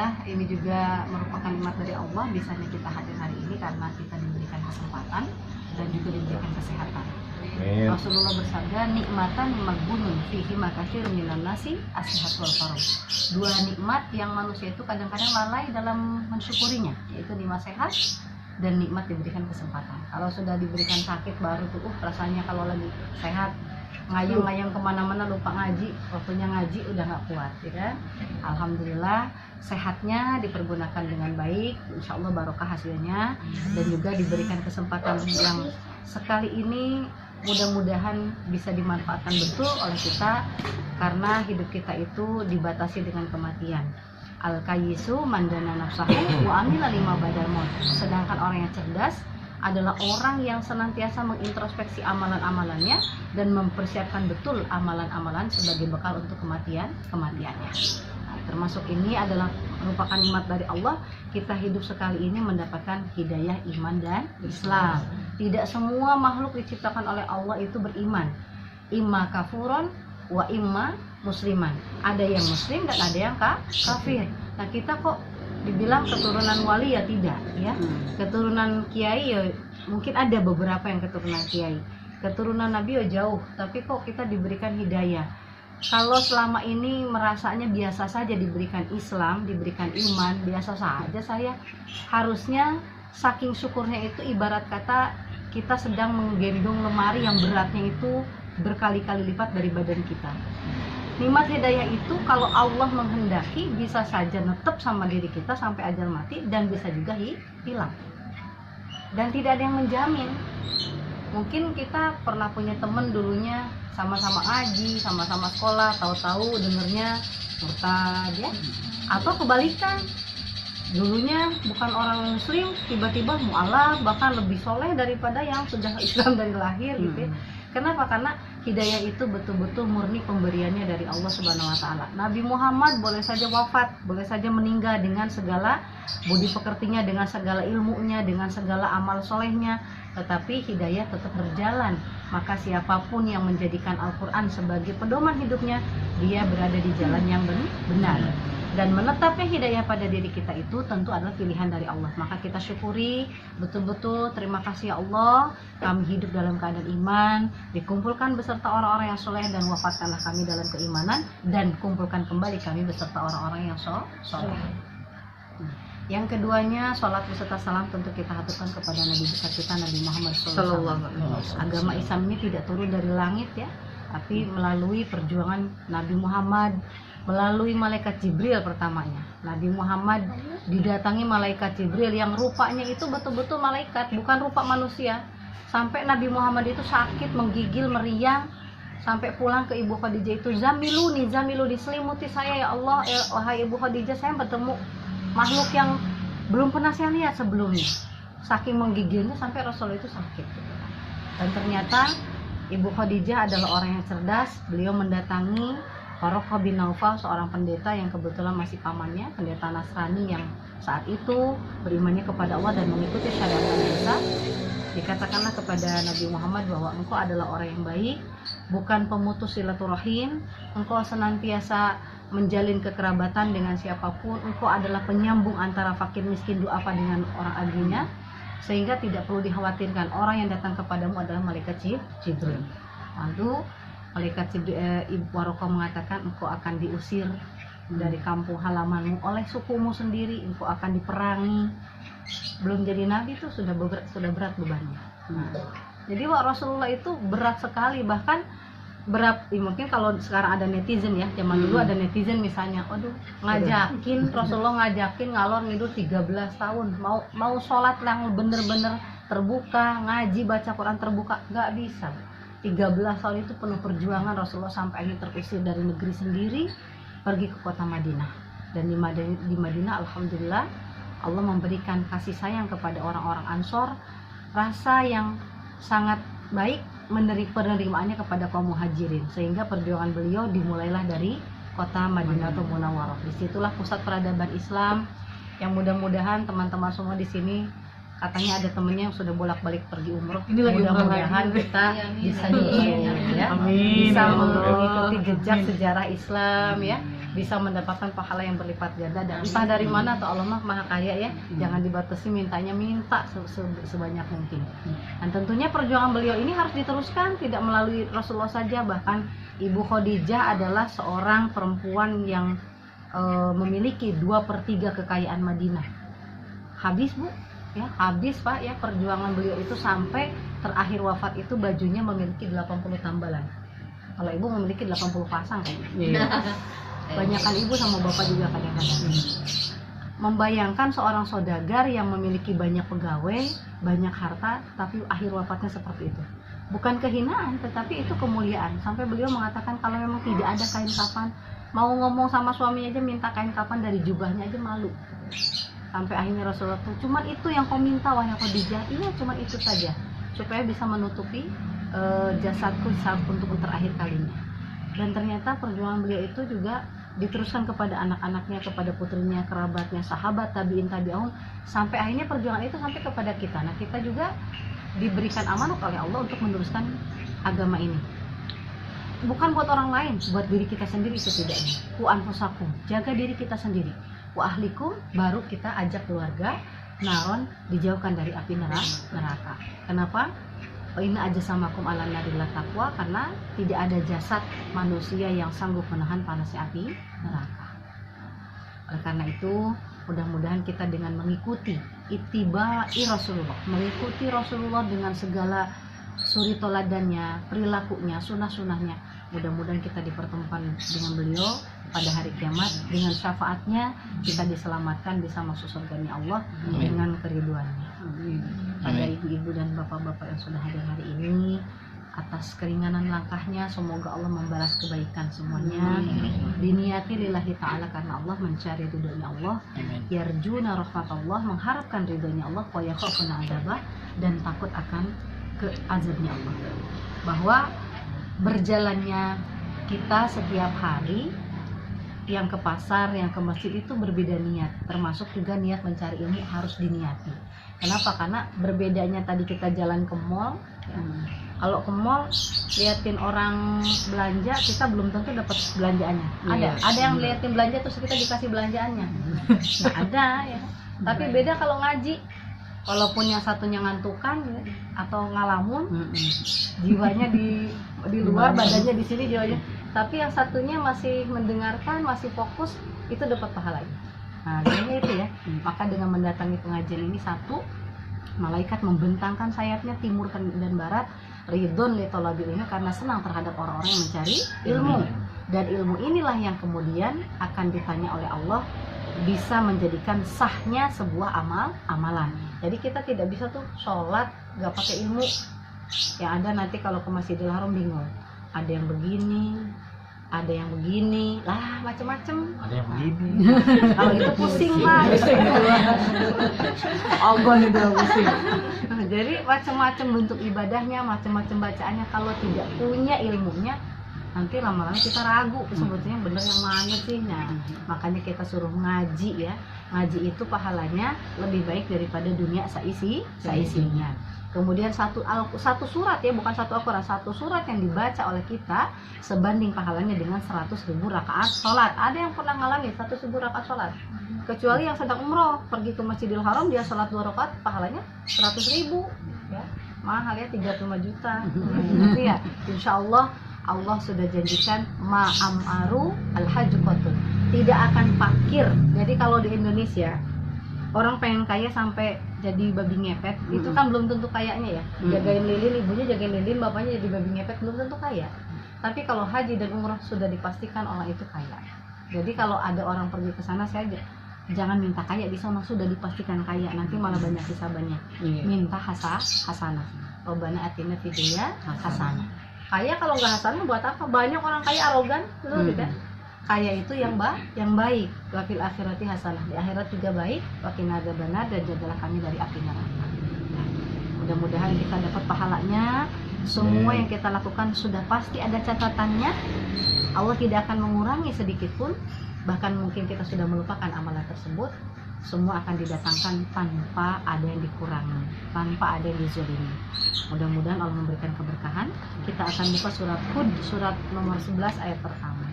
alhamdulillah ini juga merupakan nikmat dari Allah, bisanya kita hadir hari ini karena kita diberikan kesempatan dan juga diberikan kesehatan. Rasulullah bersabda, nikmatan maghbunun fihi makasir minan nasi as-sihat wal faragh. Dua nikmat yang manusia itu kadang-kadang lalai dalam mensyukurinya, yaitu nikmat sehat dan nikmat diberikan kesempatan. Kalau sudah diberikan sakit baru tuh rasanya kalau lagi sehat ngayang-ngayang kemana-mana lupa ngaji, waktunya ngaji udah nggak kuat, ya kan? Alhamdulillah sehatnya dipergunakan dengan baik, insya Allah barokah hasilnya, dan juga diberikan kesempatan yang sekali ini mudah-mudahan bisa dimanfaatkan betul oleh kita, karena hidup kita itu dibatasi dengan kematian. Al-kayyisu mandana nafsahu wa amila lima badal maut. Sedangkan orang yang cerdas adalah orang yang senantiasa mengintrospeksi amalan-amalannya dan mempersiapkan betul amalan-amalan sebagai bekal untuk kematiannya. Nah, termasuk ini adalah merupakan nikmat dari Allah, kita hidup sekali ini mendapatkan hidayah iman dan Islam. Tidak semua makhluk diciptakan oleh Allah itu beriman. Imma kafuron wa imma musliman. Ada yang muslim dan ada yang kafir. Nah, kita kok dibilang keturunan wali ya tidak, ya. Keturunan kiai ya mungkin ada beberapa yang keturunan kiai. Keturunan nabi ya jauh, tapi kok kita diberikan hidayah. Kalau selama ini merasanya biasa saja diberikan Islam, diberikan iman, biasa saja saya. Harusnya saking syukurnya itu ibarat kata kita sedang menggendong lemari yang beratnya itu berkali-kali lipat dari badan kita. Nikmat hidayah itu kalau Allah menghendaki bisa saja netep sama diri kita sampai ajal mati, dan bisa juga hilang. Dan tidak ada yang menjamin. Mungkin kita pernah punya temen dulunya sama-sama ngaji, sama-sama sekolah, tahu-tahu dengernya murtad, ya. Atau kebalikan, dulunya bukan orang muslim, tiba-tiba mu'alaf, bahkan lebih soleh daripada yang sudah Islam dari lahir, gitu ya. Kenapa? Karena hidayah itu betul-betul murni pemberiannya dari Allah Subhanahu wa Ta'ala. Nabi Muhammad boleh saja wafat, boleh saja meninggal dengan segala budi pekertinya, dengan segala ilmunya, dengan segala amal solehnya, tetapi hidayah tetap berjalan. Maka siapapun yang menjadikan Al-Quran sebagai pedoman hidupnya, dia berada di jalan yang benar. Dan menetapnya hidayah pada diri kita itu tentu adalah pilihan dari Allah. Maka kita syukuri betul-betul, terima kasih ya Allah, kami hidup dalam keadaan iman, dikumpulkan beserta orang-orang yang soleh, dan wafatkanlah kami dalam keimanan, dan kumpulkan kembali kami beserta orang-orang yang soleh. Yang keduanya, sholat beserta salam tentu kita haturkan kepada Nabi besar kita, Nabi Muhammad SAW. Agama Islam ini tidak turun dari langit, ya, tapi melalui perjuangan Nabi Muhammad, melalui malaikat Jibril pertamanya. Nabi Muhammad didatangi malaikat Jibril yang rupanya itu betul-betul malaikat, bukan rupa manusia. Sampai Nabi Muhammad itu sakit, menggigil, meriang, sampai pulang ke Ibu Khadijah itu, zamiluni, selimuti saya ya Allah, wahai Ibu Khadijah, saya bertemu makhluk yang belum pernah saya lihat sebelumnya. Saking menggigilnya sampai Rasul itu sakit. Dan ternyata Ibu Khadijah adalah orang yang cerdas. Beliau mendatangi Waraqah bin Naufal, seorang pendeta yang kebetulan masih pamannya, pendeta Nasrani yang saat itu berimannya kepada Allah dan mengikuti syariat Isa. Dikatakanlah kepada Nabi Muhammad bahwa engkau adalah orang yang baik, bukan pemutus silaturahim, engkau senantiasa menjalin kekerabatan dengan siapapun, engkau adalah penyambung antara fakir miskin duafa dengan orang aginya, sehingga tidak perlu dikhawatirkan, orang yang datang kepadamu adalah malaikat Jibril. Lalu malaikat Waraqah mengatakan, engkau akan diusir dari kampung halamanmu oleh sukumu sendiri, engkau akan diperangi. Belum jadi nabi itu sudah berat bebannya. Jadi Rasulullah itu berat sekali, bahkan berat. Mungkin kalau sekarang ada netizen, ya, zaman dulu ada netizen misalnya, aduh, ngajakin Rasulullah, ngajakin ngalor ngidul 13 tahun, mau sholat yang bener-bener terbuka, ngaji baca Quran terbuka, nggak bisa. 13 tahun itu penuh perjuangan. Rasulullah sampai akhirnya terusir dari negeri sendiri, pergi ke kota Madinah. Dan di Madinah alhamdulillah Allah memberikan kasih sayang kepada orang-orang Ansor, rasa yang sangat baik penerimaannya kepada kaum muhajirin, sehingga perjuangan beliau dimulailah dari kota Madinatul Munawwarah. Disitulah pusat peradaban Islam, yang mudah-mudahan teman-teman semua di sini, katanya ada temennya yang sudah bolak-balik pergi umroh. Mudah-mudahan kita bisa bisa mengikuti jejak sejarah Islam, ya. bisa mendapatkan pahala yang berlipat ganda, dan entah dari mana, atau Allah mah maha kaya ya, jangan dibatasi mintanya, minta sebanyak mungkin. Dan tentunya perjuangan beliau ini harus diteruskan, tidak melalui Rasulullah saja. Bahkan Ibu Khadijah adalah seorang perempuan yang memiliki 2/3 kekayaan Madinah. Habis Bu, ya habis Pak ya, perjuangan beliau itu sampai terakhir wafat itu bajunya memiliki 80 tambalan. Kalau ibu memiliki 80 pasang kan? Banyakan ibu sama bapak juga kadang-kadang. Membayangkan seorang saudagar yang memiliki banyak pegawai, banyak harta, tapi akhir wafatnya seperti itu. Bukan kehinaan, tetapi itu kemuliaan. Sampai beliau mengatakan kalau memang tidak ada kain kafan, mau ngomong sama suaminya aja minta kain kafan dari jubahnya aja malu. Sampai akhirnya Rasulullah tuh, cuman itu yang kau minta wahai Khadijah? Iya, cuman itu saja, supaya bisa menutupi jasadku untuk terakhir kalinya. Dan ternyata perjuangan beliau itu juga diteruskan kepada anak-anaknya, kepada putrinya, kerabatnya, sahabat, tabiin, tabi'un, sampai akhirnya perjuangan itu sampai kepada kita. Nah, kita juga diberikan amanah oleh Allah untuk meneruskan agama ini. Bukan buat orang lain, buat diri kita sendiri setidaknya. Ku anfusakum, jaga diri kita sendiri. Wa ahlikum, baru kita ajak keluarga, naron, dijauhkan dari api neraka. Kenapa? Inna ajsamakum ala narilah taqwa, karena tidak ada jasad manusia yang sanggup menahan panasnya api neraka. Oleh karena itu, mudah-mudahan kita dengan mengikuti ittiba'i Rasulullah, mengikuti Rasulullah dengan segala suri toladannya, perilakunya, sunnah-sunnahnya, mudah-mudahan kita dipertemukan dengan beliau pada hari kiamat, dengan syafaatnya kita diselamatkan, bisa masuk surganya Allah dengan keriduannya. Pada ibu-ibu dan bapak-bapak yang sudah hadir hari ini, atas keringanan langkahnya, semoga Allah membalas kebaikan semuanya. Diniati lillahi ta'ala, karena Allah mencari ridhonya Allah. Yarjuna rahmatullah, mengharapkan ridhonya Allah. Wa yakhafuna adzabah, dan takut akan azabnya Allah. Bahwa berjalannya kita setiap hari, yang ke pasar, yang ke masjid itu berbeda niat, termasuk juga niat mencari ilmu harus diniati. Kenapa? Karena berbedanya tadi kita jalan ke mall ya. Kalau ke mall liatin orang belanja, kita belum tentu dapat belanjaannya. Ada yang liatin belanja terus kita dikasih belanjaannya. Nah, ada ya. Tapi beda kalau ngaji. Walaupun yang satunya ngantukan ya, atau ngalamun, jiwanya di luar, badannya di sini, jiwanya. Tapi yang satunya masih mendengarkan, masih fokus, itu dapat pahalanya. Nah, jadi itu ya. Maka dengan mendatangi pengajian ini, satu, malaikat membentangkan sayapnya timur dan barat, ridhon li thalabil ilmi, karena senang terhadap orang-orang yang mencari ilmu. Dan ilmu inilah yang kemudian akan ditanya oleh Allah, bisa menjadikan sahnya sebuah amalan. Jadi kita tidak bisa tuh sholat gak pakai ilmu. Yang ada nanti kalau ke Masjidil Haram bingung, ada yang begini, ada yang begini, lah macem-macem. Ada yang begini. Kalau itu pusing lah. Ogon itu pusing. Jadi macam-macam bentuk ibadahnya, macam-macam bacaannya. Kalau tidak punya ilmunya, nanti lama-lama kita ragu sebetulnya bener yang mana sih. Nah, makanya kita suruh ngaji ya. Ngaji itu pahalanya lebih baik daripada dunia seisinya. Kemudian satu surat ya, bukan satu Al-Quran, satu surat yang dibaca oleh kita sebanding pahalanya dengan 100.000 rakaat sholat. Ada yang pernah ngalamin 100.000 rakaat sholat? Kecuali yang sedang umroh, pergi ke Masjidil Haram, dia sholat 2 rakaat, pahalanya 100.000 ya. Mahal ya, 35 juta. Jadi ya, insya Allah sudah janjikan ma'amaru al-hajqatun, tidak akan fakir. Jadi kalau di Indonesia orang pengen kaya sampai jadi babi ngepet, itu kan belum tentu kayanya ya. Jagain lilin, ibunya jagain lilin, bapaknya jadi babi ngepet, belum tentu kaya. Tapi kalau haji dan umrah sudah dipastikan orang itu kaya. Jadi kalau ada orang pergi ke sana, saya jangan minta kaya di sana, sudah dipastikan kaya, nanti malah banyak hisabannya. Minta hasanah. Rabbana atina fid dunya hasanah. Kaya kalau nggak hasanah buat apa? Banyak orang kaya arogan, betul kan? Kaya itu yang baik. Wafil akhirati hasanah, di akhirat juga baik. Waqina adzabannar, dan jagalah kami dari api neraka. Mudah-mudahan kita dapat pahalanya. Semua yang kita lakukan sudah pasti ada catatannya. Allah tidak akan mengurangi sedikit pun. Bahkan mungkin kita sudah melupakan amalan tersebut. Semua akan didatangkan tanpa ada yang dikurangi, tanpa ada yang dizolimi. Mudah-mudahan Allah memberikan keberkahan. Kita akan buka surat Hud, surat nomor 11 ayat pertama.